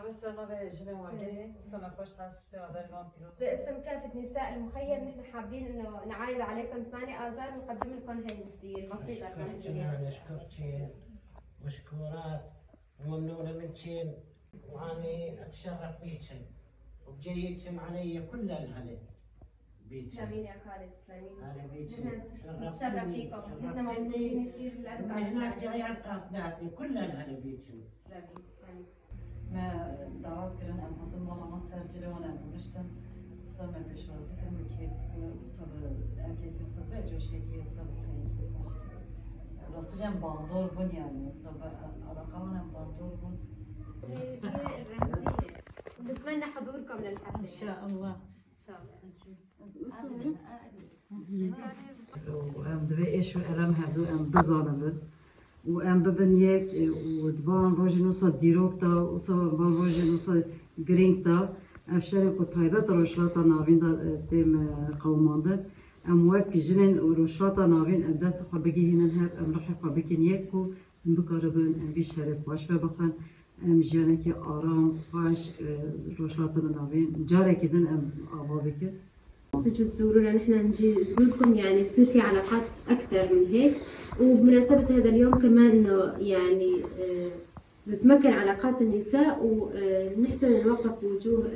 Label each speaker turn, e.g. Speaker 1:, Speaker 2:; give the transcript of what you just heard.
Speaker 1: بس انا بجنة واجهة وسنة خوش حاسة هذا اليوم بيروت.
Speaker 2: باسم كافة نساء المخيم نحن حابين انه نعايد عليكم 8 آذار ونقدم لكم هاي الهدية البسيطة الرمزية.
Speaker 3: أشكرك مشكورات وممنونة منك، وأني أتشرف بيكم وبجيتكم علي كل الهلا.
Speaker 2: تسلمين يا خالد، تسلمين.
Speaker 3: هلا بيكم.
Speaker 2: نحن نتشرف فيكم، نحن مبسوطين كثير بالأربعة.
Speaker 3: هناك جايات قاصداتي كل الهلا بيكم.
Speaker 2: تسلمين تسلمين.
Speaker 1: ما دعوت كرن أم حطم والله مصر جلونا بمشتم صار ما فيش راسي كم بكيف وصل أكيد وصل بجوشي كي وصل كي ماشي راسي جنب باندور بن يعني وصل أرقامنا باندور بن.
Speaker 2: هي الرمزية. نتمنى حضوركم للحفلة.
Speaker 1: إن شاء الله. إن شاء الله. وأم دبي إيش ألم هذو أم بزانبن وأم ببنيك ودبان روجي نوصل ديروكتا وصبان روجي نوصل جرينتا أفشل كتايبات روشلاتا نافين دا تيم قوماندن أم وك جنين وروشلاتا نافين أم داس خبيجي هنا هاد أم رح خبيجي نيكو أم بقربن أم بيشارك باش ببخن أم جانك آرام باش روشلاتا نافين جارك كدن أم أبابك.
Speaker 2: تجوا تزورونا، نحن نجي نزوركم يعني تصير في علاقات أكثر من هيك، وبمناسبة هذا اليوم كمان إنه يعني نتمكن علاقات النساء ونحسن الوقت وجوه